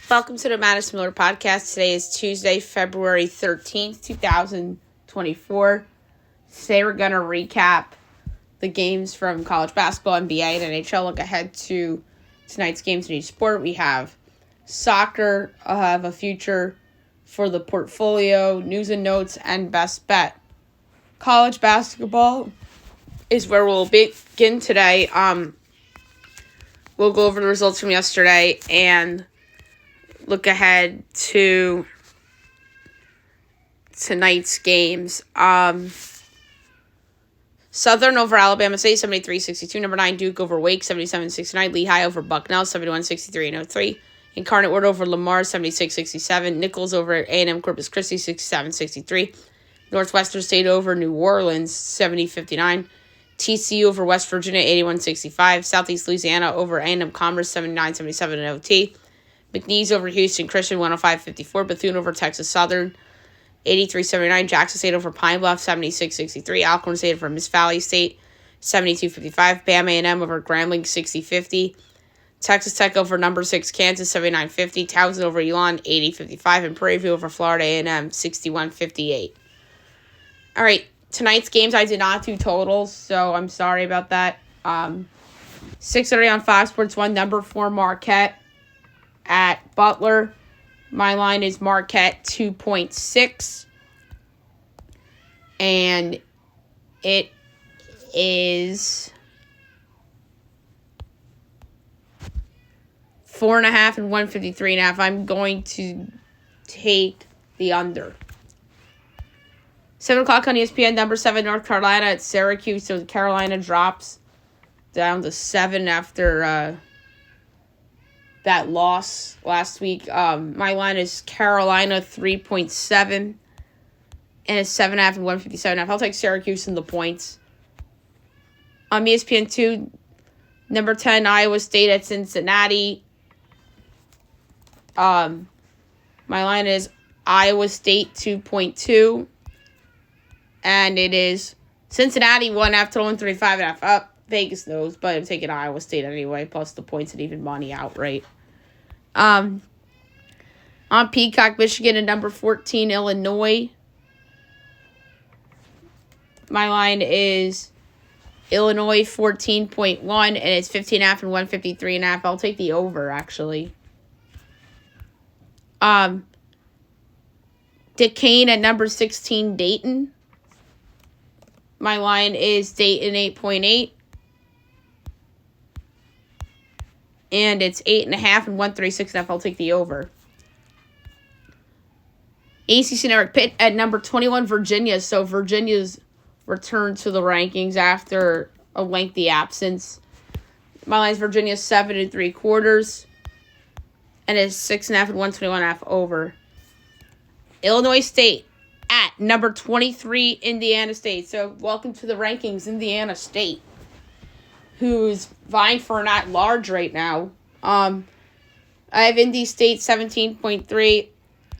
Welcome to the Madison Miller Podcast. Today is Tuesday, February 13th, 2024. Today we're going to recap the games from college basketball, NBA, and NHL. Look ahead to tonight's games in each sport. We have soccer, have a future for the portfolio, news and notes, and best bet. College basketball is where we'll begin today. We'll go over the results from yesterday and look ahead to tonight's games. Southern over Alabama State, 73-62. Number 9, Duke over Wake, 77-69. Lehigh over Bucknell, 71-63-03. Incarnate Word over Lamar, 76-67. Nichols over A&M Corpus Christi, 67-63. Northwestern State over New Orleans, 70-59. TCU over West Virginia, 81-65. Southeast Louisiana over A&M Commerce, 79-77 in OT. McNeese over Houston Christian, 105-54. Bethune over Texas Southern, 83-79. Jackson State over Pine Bluff, 76-63. Alcorn State over Miss Valley State, 72-55. Bama A&M over Grambling, 60-50. Texas Tech over number 6 Kansas, 79-50. Towson over Elon, 80-55. And Prairie View over Florida A&M, 61-58. All right, tonight's games I did not do totals, so I'm sorry about that. 6:30 on Fox Sports 1, number 4 Marquette at Butler. My line is Marquette 2.6. And it is 4.5 and 153.5. I'm going to take the under. 7 o'clock on ESPN, number 7 North Carolina at Syracuse. So Carolina drops down to 7 after that loss last week. My line is Carolina 3.7 and it's 7.5 and 157.5. I'll take Syracuse in the points. On ESPN 2, number 10 Iowa State at Cincinnati. My line is Iowa State 2.2 and it is Cincinnati 1 after 135.5 up. Vegas knows, but I'm taking Iowa State anyway, plus the points and even money outright. On Peacock, Michigan at number 14, Illinois. My line is Illinois 14.1, and it's 15.5 and 153.5. I'll take the over, actually. Duquesne at number 16, Dayton. My line is Dayton 8.8. And it's 8.5 and 136.5. I'll take the over. ACC Network Pitt at number 21, Virginia. So Virginia's returned to the rankings after a lengthy absence. My line is Virginia 7 3/4. And it's 6.5 and 121.5 over. Illinois State at number 23, Indiana State. So welcome to the rankings, Indiana State, who's vying for an at-large right now. I have Indy State 17.3,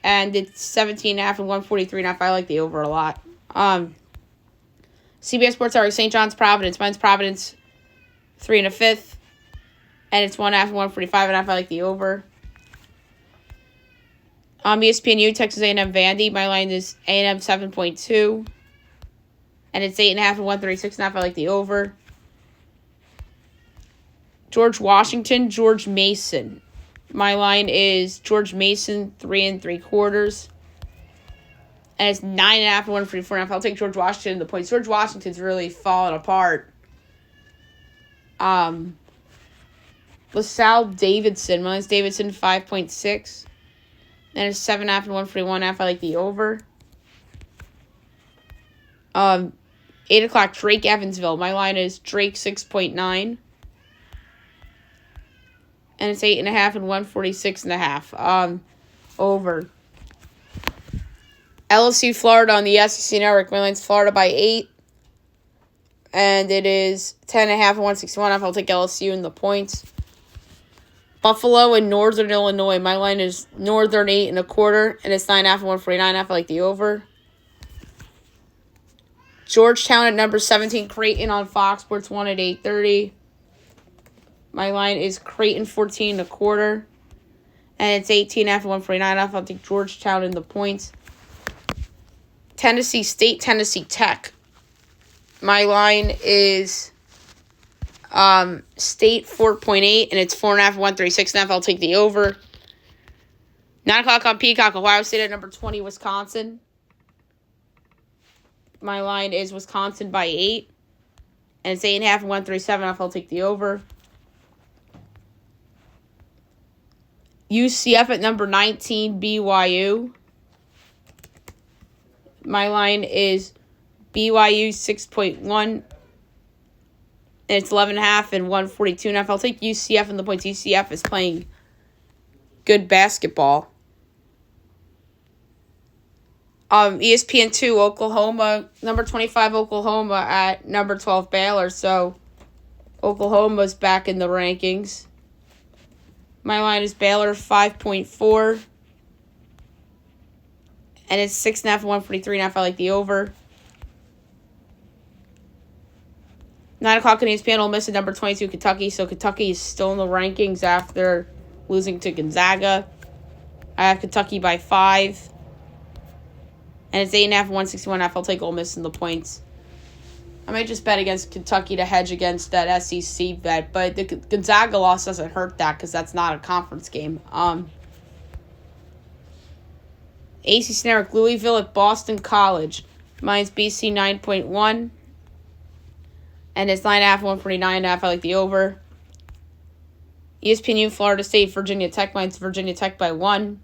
and it's 17.5 and 143.5. I like the over a lot. CBS Sports Hour, St. John's Providence. Mine's Providence 3 1/5, and it's 1.5 and 145.5. I like the over. ESPNU, Texas A&M Vandy. My line is A&M 7.2, and it's 8.5 and 136.5. I like the over. George Washington, George Mason. My line is George Mason 3 3/4. And it's 9.5 and 144.5. I'll take George Washington in the points. George Washington's really fallen apart. LaSalle Davidson. My line's Davidson 5.6. And it's 7.5 and 141.5. I like the over. 8 o'clock, Drake Evansville. My line is Drake 6.9. And it's 8.5 and 146.5. Over. LSU, Florida on the SEC Network. My line's Florida by 8. And it is 10.5 and 161.5. I'll take LSU in the points. Buffalo and Northern Illinois. My line is Northern 8 1/4. And it's 9.5 and 149.5. I like the over. Georgetown at number 17, Creighton on Fox Sports 1 at 8:30. My line is Creighton 14 1/4. And it's 18.5 and 149.5. I'll take Georgetown in the points. Tennessee State, Tennessee Tech. My line is State 4.8, and it's 4.5 and 136.5. I'll take the over. 9 o'clock on Peacock, Ohio State at number 20, Wisconsin. My line is Wisconsin by 8. And it's 8.5 and 137.5. I'll take the over. UCF at number 19, BYU. My line is BYU 6.1. And it's 11.5 and 142.5. I'll take UCF in the points. UCF is playing good basketball. ESPN 2, Oklahoma, number 25, Oklahoma at number 12, Baylor. So, Oklahoma's back in the rankings. My line is Baylor 5.4. And it's 6.5 and 143.5. I like the over. 9 o'clock on ESPN, Ole Miss at number 22, Kentucky. So, Kentucky is still in the rankings after losing to Gonzaga. I have Kentucky by 5. And it's 8.5 and 161.5. I'll take Ole Miss in the points. I might just bet against Kentucky to hedge against that SEC bet. But the Gonzaga loss doesn't hurt that because that's not a conference game. ACC Network, Louisville at Boston College. Mine's BC 9.1. And it's 9.5 and 149.5. I like the over. ESPN, Florida State, Virginia Tech. Mine's Virginia Tech by 1.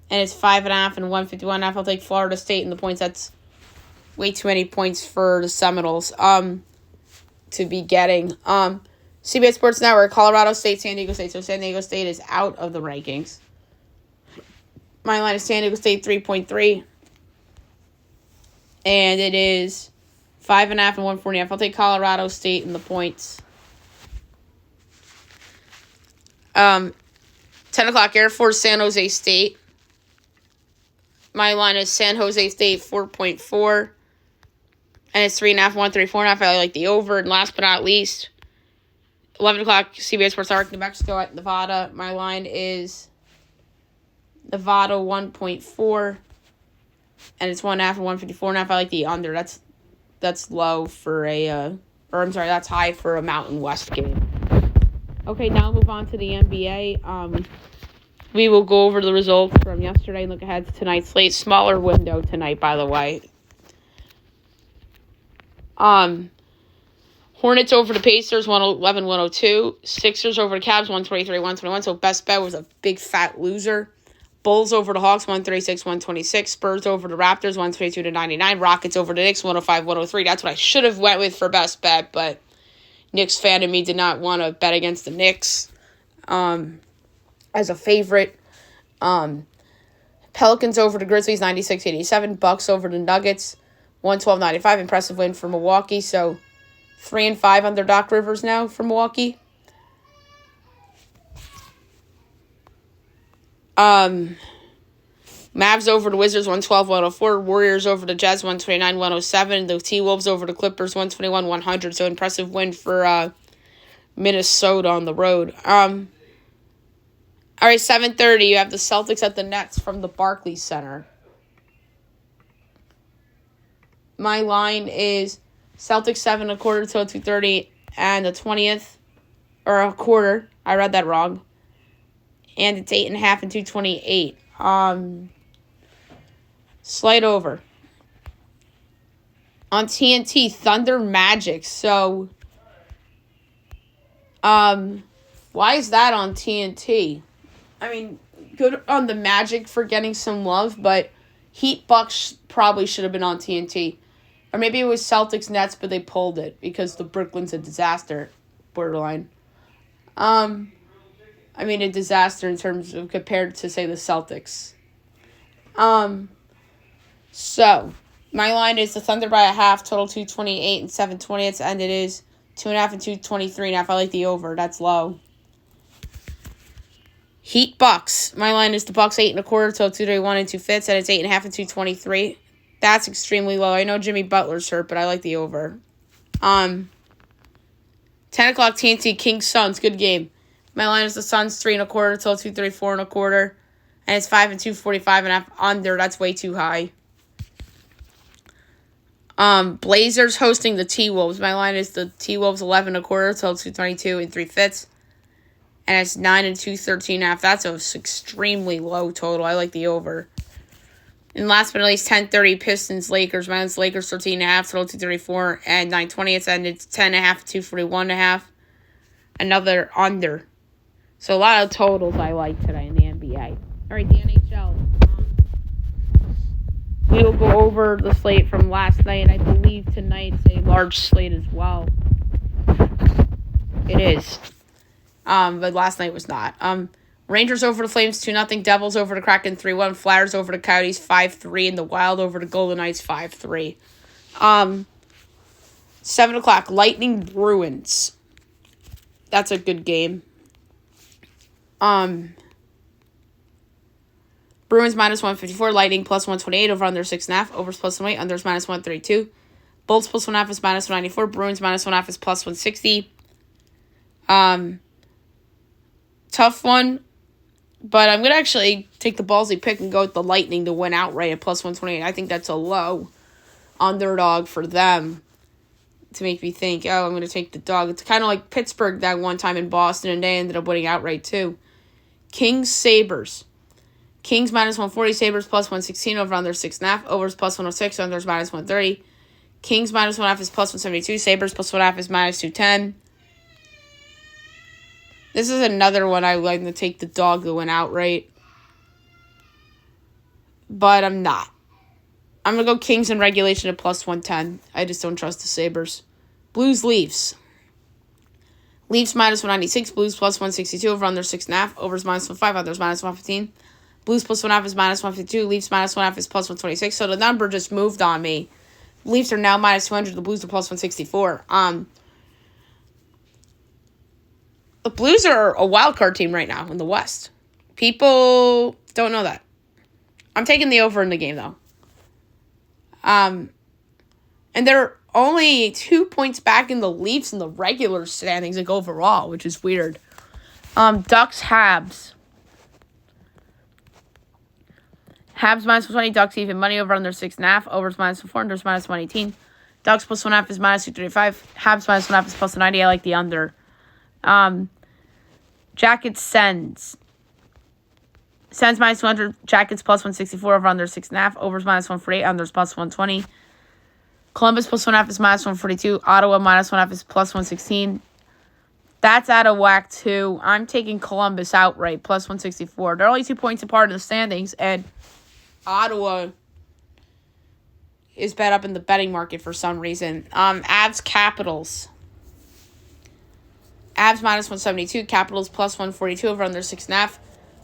And it's 5.5 and 151.5. I'll take Florida State in the points. That's way too many points for the Seminoles to be getting. CBS Sports Network, Colorado State, San Diego State. So San Diego State is out of the rankings. My line is San Diego State 3.3. And it is 5.5 and 140.5. I'll take Colorado State in the points. 10 o'clock, Air Force, San Jose State. My line is San Jose State 4.4. And it's 3.5, 134.5. I like the over. And last but not least, 11 o'clock, CBS Sports Network, New Mexico at Nevada. My line is Nevada 1.4. And it's 1.5 and 154.5. I like the under. That's low for that's high for a Mountain West game. Okay, now move on to the NBA. We will go over the results from yesterday and look ahead to tonight's slate. Smaller window tonight, by the way. Hornets over the Pacers, 111-102. Sixers over the Cavs, 123-121. So best bet was a big fat loser. Bulls over the Hawks, 136-126. Spurs over the Raptors, 122-99. Rockets over the Knicks, 105-103. That's what I should have went with for best bet, but Knicks fan of me did not want to bet against the Knicks as a favorite. Pelicans over the Grizzlies, 96-87. Bucks over the Nuggets, 112-95. Impressive win for Milwaukee. So 3-5 under Doc Rivers now for Milwaukee. Mavs over the Wizards, 112-104. Warriors over the Jazz, 129-107. The T-Wolves over the Clippers, 121-100. So impressive win for Minnesota on the road. All right, 7:30, you have the Celtics at the Nets from the Barclays Center. My line is Celtics 7.25 till 2:30 and the 20th, or a quarter. I read that wrong. And it's 8.5 and 228. Slight over. On TNT, Thunder Magic. So, why is that on TNT? I mean, good on the Magic for getting some love, but Heat Bucks probably should have been on TNT. Or maybe it was Celtics Nets, but they pulled it because the Brooklyn's a disaster, borderline. I mean, a disaster in terms of compared to, say, the Celtics. So, my line is the Thunder by a half, total 228 and 7/20, and it is 2.5 and 223. Now, if I like the over, that's low. Heat Bucks. My line is the Bucks 8.25 till 231 and 2/5, and it's 8.5 and 223. That's extremely low. I know Jimmy Butler's hurt, but I like the over. 10 o'clock TNT, Kings Suns, good game. My line is the Suns 3.25, total 234 1/4. And it's 5 and 245.5 under. That's way too high. Blazers hosting the T-Wolves. My line is the T-Wolves 11 1/4, total 222 3/5. And it's 9 and 213.5. That's an extremely low total. I like the over. And last but not least, 10:30 Pistons Lakers. My line's Lakers 13.5, total 234 and 9/20. And it's 10.5 241.5. Another under. So a lot of totals I like today in the NBA. All right, the NHL. We will go over the slate from last night, and I believe tonight's a large slate as well. It is. But last night was not. Rangers over the Flames 2-0. Devils over the Kraken 3-1. Flyers over the Coyotes 5-3. And the Wild over the Golden Knights 5-3. 7 o'clock, Lightning Bruins. That's a good game. Bruins minus 154, Lightning plus 128, over under 6.5, overs plus 108, unders minus 132. Bolts plus 1.5 is minus 194, Bruins minus 1.5 is plus 160. Tough one, but I'm going to actually take the ballsy pick and go with the Lightning to win outright at plus 128. I think that's a low underdog for them to make me think, oh, I'm going to take the dog. It's kind of like Pittsburgh that one time in Boston, and they ended up winning outright too. Kings, Sabres. Kings minus 140, Sabres plus 116, over under 6.5, overs plus 106, unders minus 130. Kings minus 1.5 is plus 172, Sabres plus 1.5 is minus 210. This is another one I would like to take the dog to win outright. But I'm not. I'm going to go Kings in regulation at plus 110. I just don't trust the Sabres. Blues, Leafs. Leafs minus 196, Blues plus 162, over under 6.5, overs minus 1.5, unders minus 115. Blues plus 1.5 is minus 152, Leafs minus 1.5 is plus 126. So the number just moved on me. Leafs are now minus 200, the Blues are plus 164. The Blues are a wild card team right now in the West. People don't know that. I'm taking the over in the game, though. And they're only 2 points back in the Leafs in the regular standings, like overall, which is weird. Ducks, Habs. Habs minus 120, Ducks even money, over under 6.5, overs minus 4, unders minus 118. Ducks plus 1.5 is minus 235. Habs minus 1.5 is plus 90. I like the under. Jackets, Sens. Sens minus 200, Jackets plus 164, over under 6.5, overs minus 148, unders plus 120. Columbus plus 1.5 is minus 142. Ottawa minus 1.5 is plus 116. That's out of whack, too. I'm taking Columbus outright, plus 164. They're only 2 points apart in the standings, and Ottawa is bet up in the betting market for some reason. Avs, Capitals. Avs minus 172. Capitals plus 142, over under 6.5.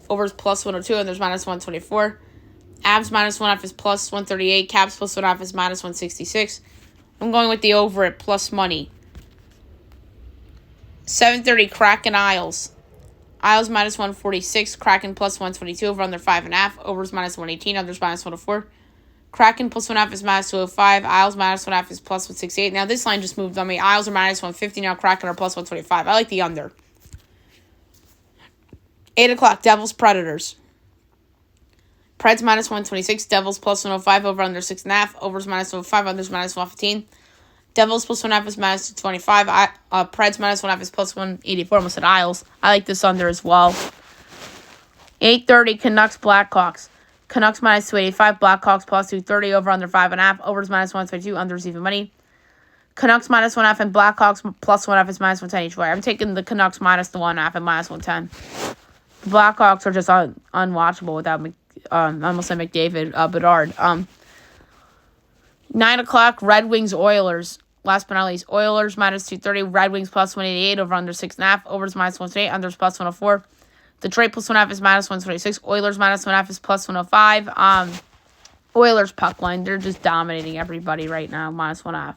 Overs plus 102, and there's minus 124. Avs minus 1.5 is plus 138. Caps plus 1.5 is minus 166. I'm going with the over at plus money. 7:30, Kraken, Isles. Isles minus 146. Kraken plus 122, over under 5.5. Overs minus 118, unders minus 104. Kraken plus 1.5 is minus 205. Isles minus 1.5 is plus 168. Now this line just moved on me. Isles are minus 150. Now Kraken are plus 125. I like the under. 8 o'clock, Devils, Predators. Preds minus 126. Devils plus 105, over under 6.5. Overs minus 105, unders minus 115. Devils plus 1.5 is minus 225. Preds minus 1.5 is plus 184. Almost at Isles. I like this under as well. 8:30, Canucks, Blackhawks. Canucks minus 285. Blackhawks plus 230. Over under 5.5. Overs minus 122. Unders even money. Canucks minus 1.5 and Blackhawks plus 1.5 is minus 110 each way. I'm taking the Canucks minus the 1.5 and minus 110. The Blackhawks are just unwatchable without I almost said McDavid, Bedard. 9 o'clock, Red Wings, Oilers. Last but not least, Oilers minus 230, Red Wings plus 188, over under 6.5, overs minus 128, unders plus 104. Detroit plus 1.5 is minus 126. Oilers minus 1.5 is plus 105. Oilers puck line, they're just dominating everybody right now, minus 1.5.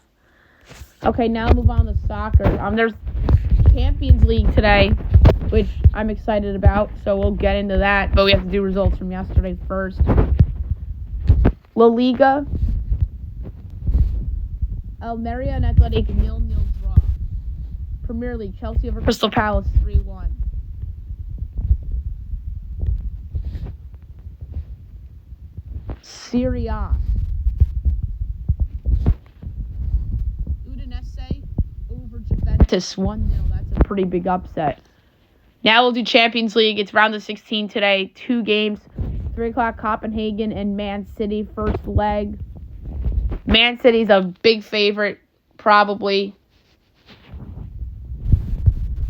Okay, now move on to soccer. There's Champions League today, which I'm excited about, so we'll get into that. But we have to do results from yesterday first. La Liga. Almeria and Athletic 0-0 draw. Premier League, Chelsea over Crystal Palace 3-1. Serie A. Udinese over Juventus 1-0. That's a pretty big upset. Now we'll do Champions League. It's round of 16 today. 2 games. 3 o'clock, Copenhagen and Man City, first leg. Man City's a big favorite, probably.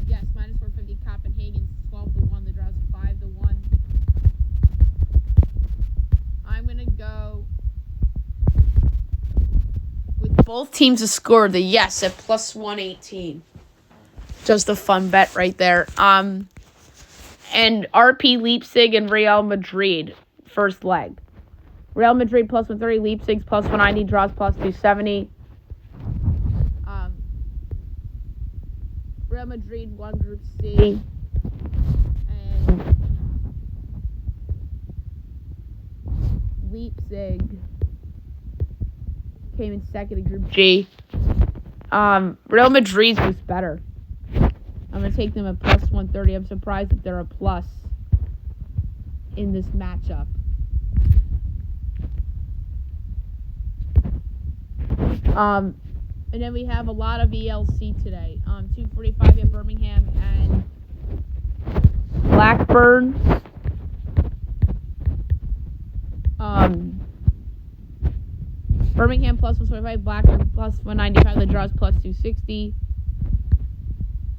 Yes, minus 450. Copenhagen's 12-1. The draw's 5-1. I'm going to go with both teams to score the yes at plus 118. Just a fun bet right there. And RP Leipzig and Real Madrid, first leg. Real Madrid plus 130, Leipzig plus 190, draws plus 270. Real Madrid won Group C. And Leipzig came in second in Group G. Real Madrid's was better. I'm going to take them at plus 130. I'm surprised that they're a plus in this matchup. And then we have a lot of ELC today. 2:45 at Birmingham and Blackburn. Birmingham plus 125, Blackburn plus 195. The draw's plus 260.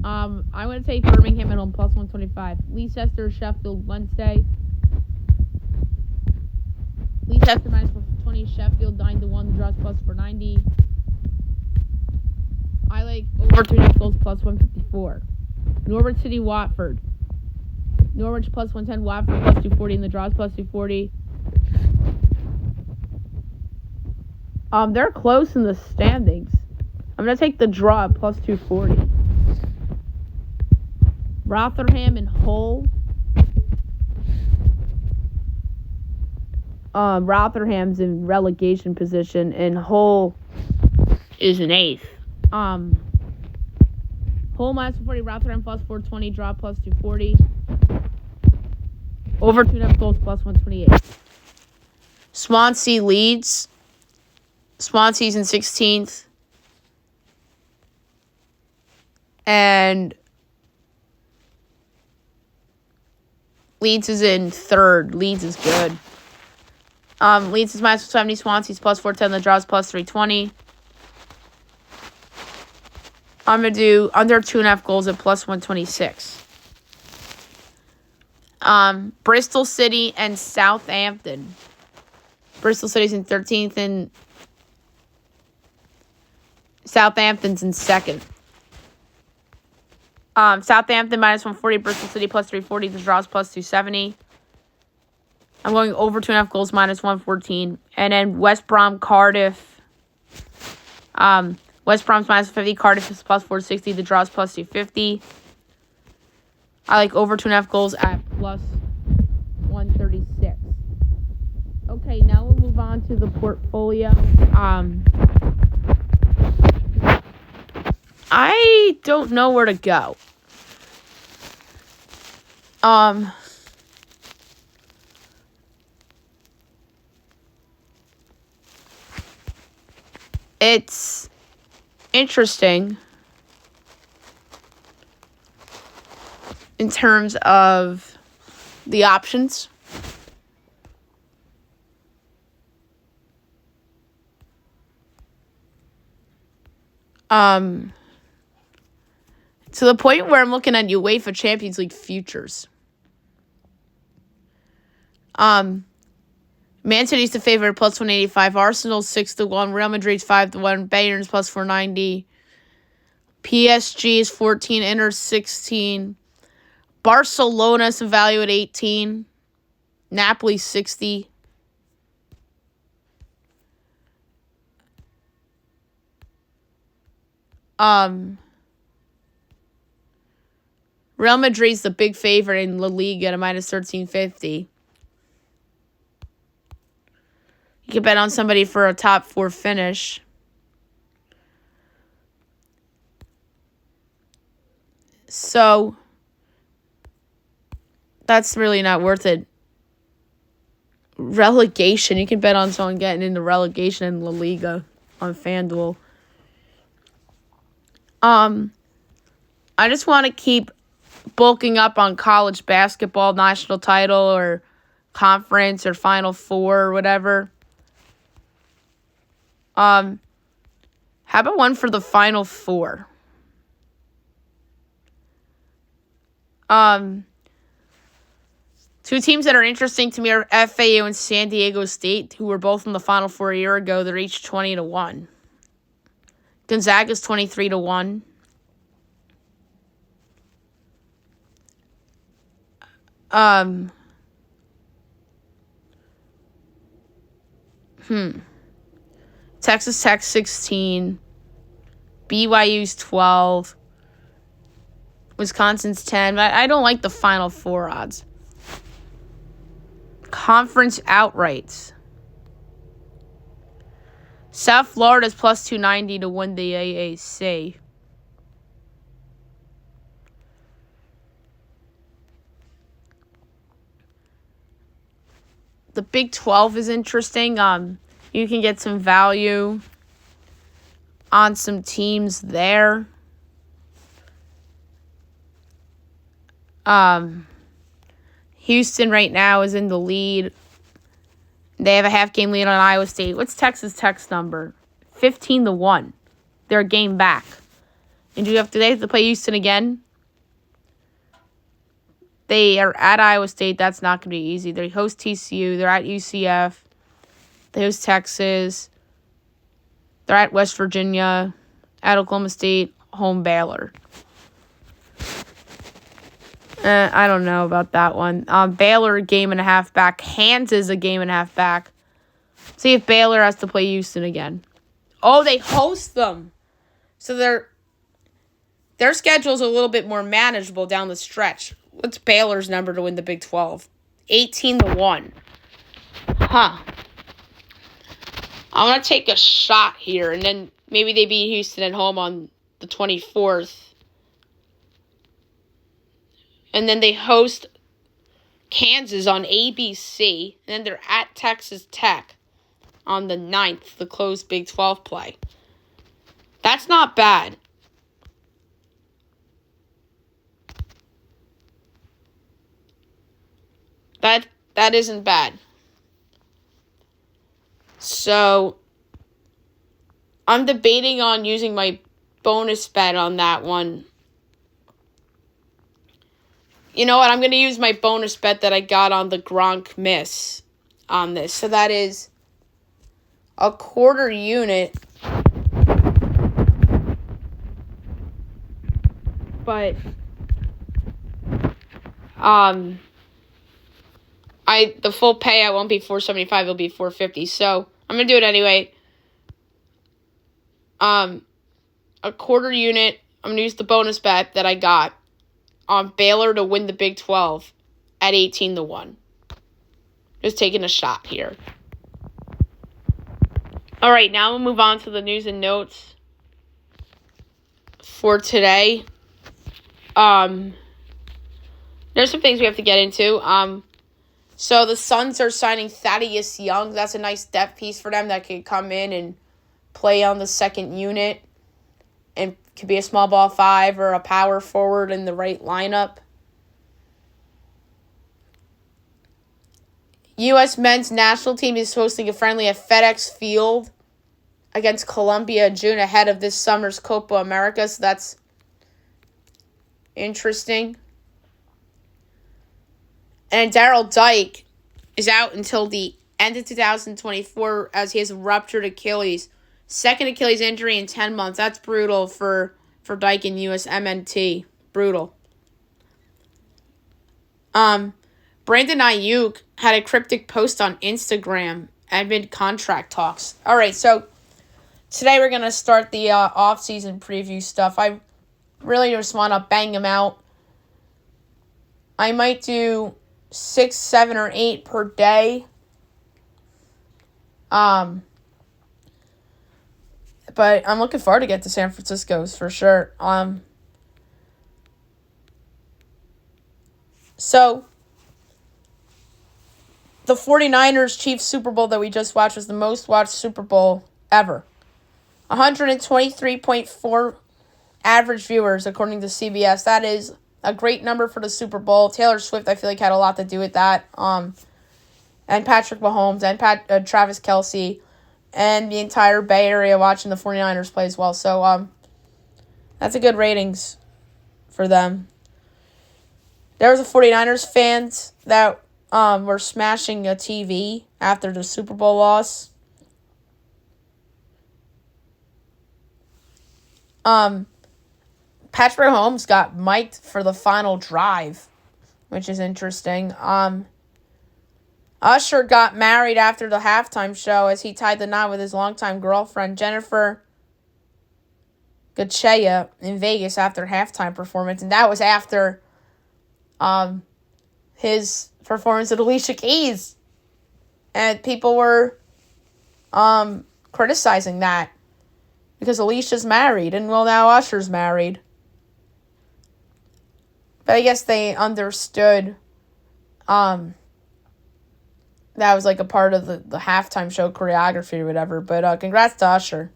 I'm going to take Birmingham at home plus 125. Leicester, Sheffield, Wednesday. Leicester minus 420, Sheffield 9-1. The draw's plus 490. I like over 2.5 goals plus 154. Norwich City, Watford. Norwich plus 110, Watford plus 240, and the draw's plus 240. They're close in the standings. I'm going to take the draw at plus 240. Rotherham and Hull. Rotherham's in relegation position, and Hull is in 8th. Hull minus 440, Rotherham plus 420, draw plus 240. Over 2.5 goals plus 128. Swansea leads. Swansea's in 16th. And Leeds is in 3rd. Leeds is good. Leeds is minus 70. Swansea's plus 410. The draw's plus 320. I'm going to do under 2.5 goals at plus 126. Bristol City and Southampton. Bristol City's in 13th and Southampton's in 2nd. Southampton minus 140, Bristol City plus 340, the draw's plus 270. I'm going over 2.5 goals minus 114. And then West Brom, Cardiff. West Brom's minus 50, Cardiff is plus 460, the draw's plus 250. I like over 2.5 goals at plus 136. Okay, now we'll move on to the portfolio. I don't know where to go. It's interesting in terms of the options. To the point where I'm looking at UEFA Champions League futures. Man City's the favorite, plus 185. Arsenal 6-1. Real Madrid's 5-1. Bayern's plus 490. PSG is 14. Inter 16. Barcelona's value at 18. Napoli 60. Real Madrid's the big favorite in La Liga at a minus 1350. You can bet on somebody for a top 4 finish. So, that's really not worth it relegation. You can bet on someone getting into relegation in La Liga on FanDuel. I just want to keep bulking up on college basketball, national title or conference or Final Four or whatever. How about one for the Final Four? Two teams that are interesting to me are FAU and San Diego State, who were both in the Final Four a year ago. They're each 20-1. Gonzaga's 23-1. Texas Tech 16. BYU's 12. Wisconsin's 10. I don't like the Final Four odds. Conference outrights. South Florida's plus 290 to win the AAC. The Big 12 is interesting. You can get some value on some teams there. Houston right now is in the lead. They have a half-game lead on Iowa State. What's Texas Tech's number? 15-1. They're a game back. And do they have to play Houston again? They are at Iowa State. That's not going to be easy. They host TCU. They're at UCF. They host Texas. They're at West Virginia. At Oklahoma State. Home Baylor. I don't know about that one. Baylor, a game and a half back. Kansas, a game and a half back. See if Baylor has to play Houston again. Oh, they host them. So their schedule's a little bit more manageable down the stretch. What's Baylor's number to win the Big 12? 18-1. Huh. I'm going to take a shot here, and then maybe they beat Houston at home on the 24th. And then they host Kansas on ABC. And then they're at Texas Tech on the 9th, the closed Big 12 play. That's not bad. That isn't bad. So, I'm debating on using my bonus bet on that one. You know what? I'm going to use my bonus bet that I got on the Gronk miss on this. So that is a quarter unit. But the full payout won't be $475, it'll be $450. So I'm going to do it anyway. A quarter unit. I'm going to use the bonus bet that I got on Baylor to win the Big 12 at 18-1. Just taking a shot here. All right, now we'll move on to the news and notes for today. There's some things we have to get into. So the Suns are signing Thaddeus Young. That's a nice depth piece for them that could come in and play on the second unit and could be a small ball 5 or a power forward in the right lineup. U.S. men's national team is hosting a friendly at FedEx Field against Colombia in June ahead of this summer's Copa America. So that's interesting. And Daryl Dike is out until the end of 2024 as he has a ruptured Achilles. Second Achilles injury in 10 months. That's brutal for Dike in USMNT. Brutal. Brandon Ayuk had a cryptic post on Instagram amid contract talks. All right, so today we're going to start the off-season preview stuff. I really just want to bang them out. I might do 6, 7, or 8 per day. But I'm looking forward to get to San Francisco's for sure. So the 49ers Chiefs Super Bowl that we just watched was the most watched Super Bowl ever. 123.4 average viewers, according to CBS. That is a great number for the Super Bowl. Taylor Swift, I feel like, had a lot to do with that. And Patrick Mahomes and Travis Kelce and the entire Bay Area watching the 49ers play as well. So that's a good ratings for them. There was a 49ers fans that were smashing a TV after the Super Bowl loss. Patrick Mahomes got mic'd for the final drive, which is interesting. Usher got married after the halftime show as he tied the knot with his longtime girlfriend, Jennifer Gachea, in Vegas after halftime performance. And that was after his performance with Alicia Keys. And people were criticizing that because Alicia's married and, well, now Usher's married. But I guess they understood that was like a part of the halftime show choreography or whatever. But congrats to Usher.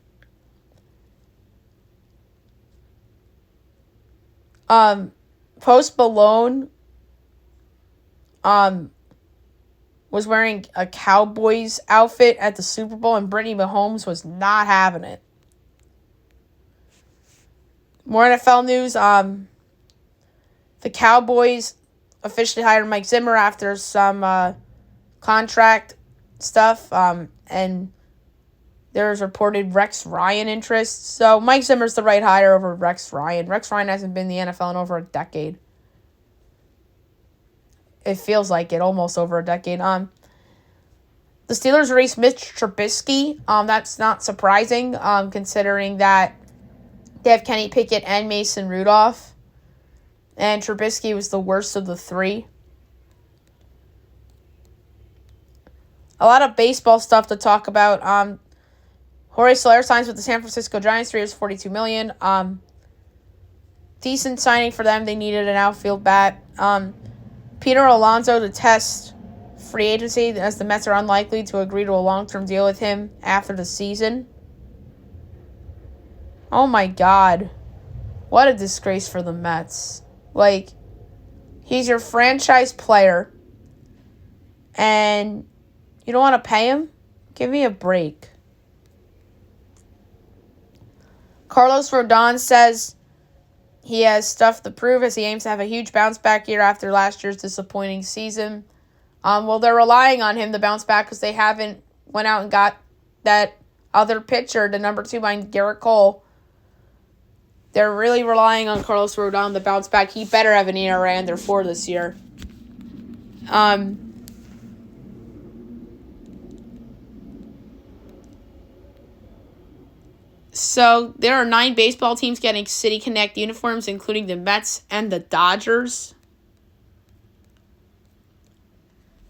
Post Malone was wearing a Cowboys outfit at the Super Bowl, and Brittany Mahomes was not having it. More NFL news. The Cowboys officially hired Mike Zimmer after some contract stuff, and there's reported Rex Ryan interest. So Mike Zimmer's the right hire over Rex Ryan. Rex Ryan hasn't been in the NFL in over a decade. It feels like it, almost over a decade. The Steelers released Mitch Trubisky. That's not surprising, considering that they have Kenny Pickett and Mason Rudolph. And Trubisky was the worst of the three. A lot of baseball stuff to talk about. Jorge Soler signs with the San Francisco Giants, 3 years, $42 million. Decent signing for them. They needed an outfield bat. Peter Alonso to test free agency, as the Mets are unlikely to agree to a long-term deal with him after the season. Oh my God. What a disgrace for the Mets. Like, he's your franchise player, and you don't want to pay him? Give me a break. Carlos Rodon says he has stuff to prove as he aims to have a huge bounce-back year after last year's disappointing season. Well, they're relying on him to bounce back because they haven't went out and got that other pitcher, the number 2 behind Garrett Cole. They're really relying on Carlos Rodon to bounce back. He better have an ERA under 4 this year. So there are 9 baseball teams getting City Connect uniforms, including the Mets and the Dodgers.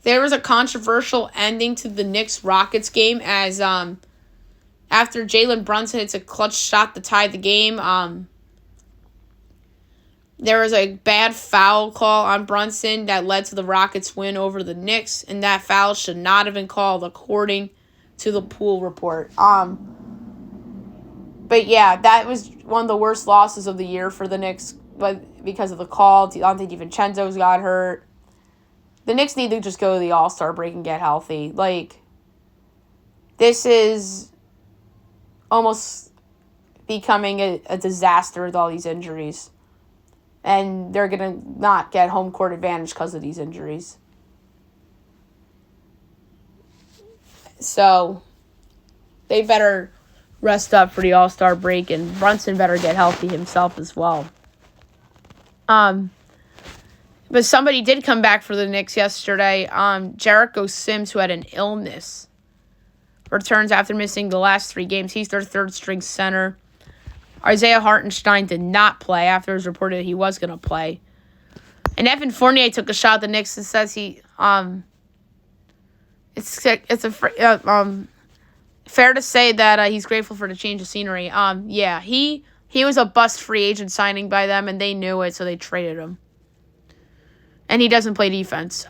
There was a controversial ending to the Knicks-Rockets game as after Jalen Brunson hits a clutch shot to tie the game, there was a bad foul call on Brunson that led to the Rockets' win over the Knicks, and that foul should not have been called according to the pool report. But yeah, that was one of the worst losses of the year for the Knicks, but because of the call. Dante DiVincenzo's got hurt. The Knicks need to just go to the All-Star break and get healthy. Like, this is almost becoming a disaster with all these injuries. And they're going to not get home court advantage because of these injuries. So, they better rest up for the All-Star break, and Brunson better get healthy himself as well. But somebody did come back for the Knicks yesterday. Jericho Sims, who had an illness, returns after missing the last 3 games. He's their third-string center. Isaiah Hartenstein did not play after it was reported that he was going to play. And Evan Fournier took a shot at the Knicks and says fair to say that he's grateful for the change of scenery. Yeah, he was a bust free agent signing by them, and they knew it, so they traded him. And he doesn't play defense.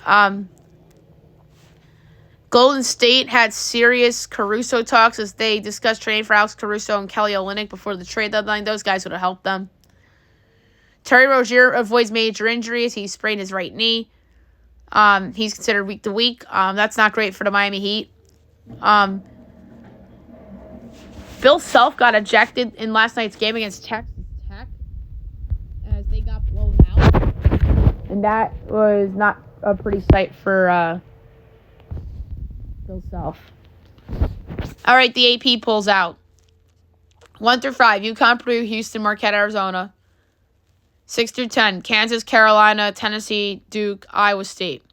Golden State had serious Caruso talks as they discussed trading for Alex Caruso and Kelly Olynyk before the trade deadline. Those guys would have helped them. Terry Rozier avoids major injuries. He sprained his right knee. He's considered week to week. That's not great for the Miami Heat. Bill Self got ejected in last night's game against Texas Tech as they got blown out. And that was not a pretty sight for Bill Self. All right, the AP pulls out. 1 through 5, UConn, Purdue, Houston, Marquette, Arizona. 6 through 10, Kansas, Carolina, Tennessee, Duke, Iowa State.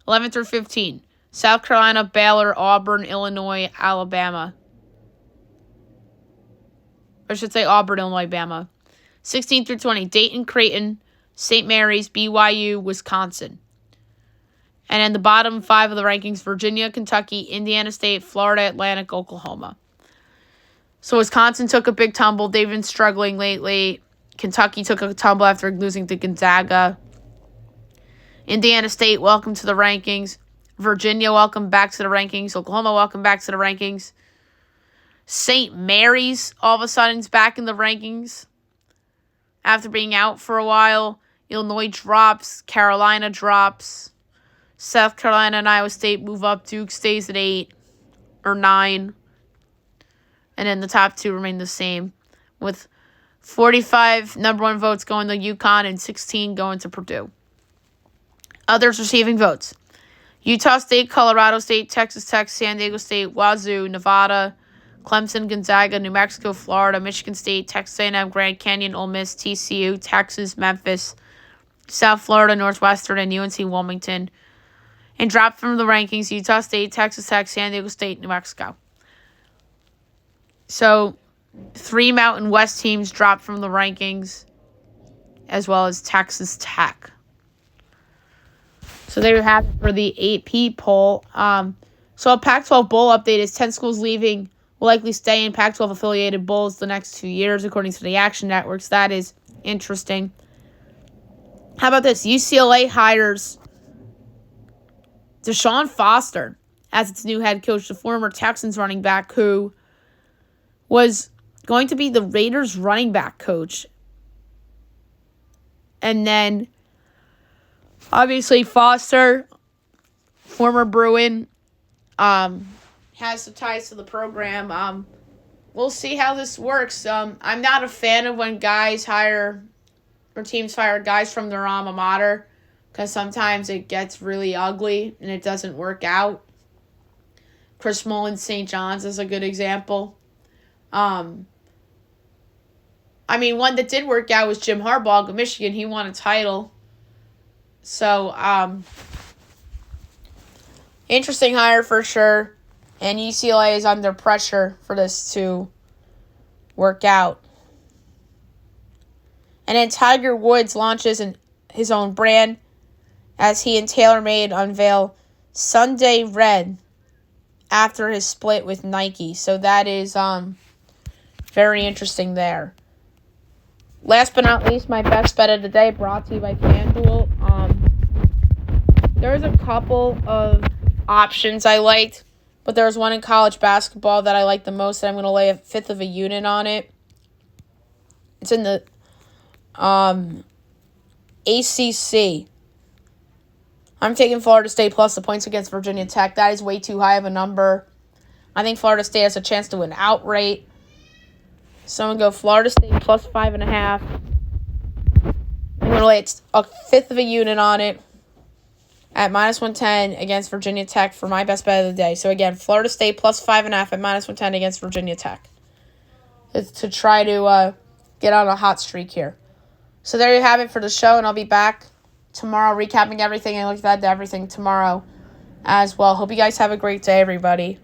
11 through 15, South Carolina, Baylor, Auburn, Illinois, Alabama. I should say Auburn, Illinois, Bama. 16 through 20, Dayton, Creighton, St. Mary's, BYU, Wisconsin. And in the bottom 5 of the rankings, Virginia, Kentucky, Indiana State, Florida Atlantic, Oklahoma. So Wisconsin took a big tumble. They've been struggling lately. Kentucky took a tumble after losing to Gonzaga. Indiana State, welcome to the rankings. Virginia, welcome back to the rankings. Oklahoma, welcome back to the rankings. St. Mary's, all of a sudden, is back in the rankings after being out for a while. Illinois drops. Carolina drops. South Carolina and Iowa State move up. Duke stays at 8 or 9. And then the top 2 remain the same, with 45 number 1 votes going to UConn and 16 going to Purdue. Others receiving votes: Utah State, Colorado State, Texas Tech, San Diego State, Wazoo, Nevada, Clemson, Gonzaga, New Mexico, Florida, Michigan State, Texas A&M, Grand Canyon, Ole Miss, TCU, Texas, Memphis, South Florida, Northwestern, and UNC Wilmington. And dropped from the rankings: Utah State, Texas Tech, San Diego State, New Mexico. So 3 Mountain West teams dropped from the rankings, as well as Texas Tech. So there you have it for the AP poll. So a Pac-12 bowl update is 10 schools leaving will likely stay in Pac-12 affiliated bowls the next 2 years, according to the Action Networks. That is interesting. How about this? UCLA hires Deshaun Foster as its new head coach, the former Texans running back who was going to be the Raiders running back coach. And then, obviously, Foster, former Bruin, has some ties to the program. We'll see how this works. I'm not a fan of when teams hire guys from their alma mater, because sometimes it gets really ugly and it doesn't work out. Chris Mullins, St. John's is a good example. One that did work out was Jim Harbaugh of Michigan. He won a title. So, interesting hire for sure. And UCLA is under pressure for this to work out. And then Tiger Woods launches his own brand as he and TaylorMade unveil Sunday Red after his split with Nike. So that is very interesting there. Last but not least, my best bet of the day, brought to you by FanDuel. There's a couple of options I liked, but there was one in college basketball that I liked the most, and I'm going to lay a 1/5 of a unit on it. It's in the ACC. I'm taking Florida State plus the points against Virginia Tech. That is way too high of a number. I think Florida State has a chance to win outright. So I'm going to go Florida State plus 5.5. I'm going to lay a 1/5 of a unit on it at -110 against Virginia Tech for my best bet of the day. So again, Florida State plus 5.5 at -110 against Virginia Tech. It's to try to get on a hot streak here. So there you have it for the show, and I'll be back tomorrow recapping everything and looking at everything tomorrow as well. Hope you guys have a great day, everybody.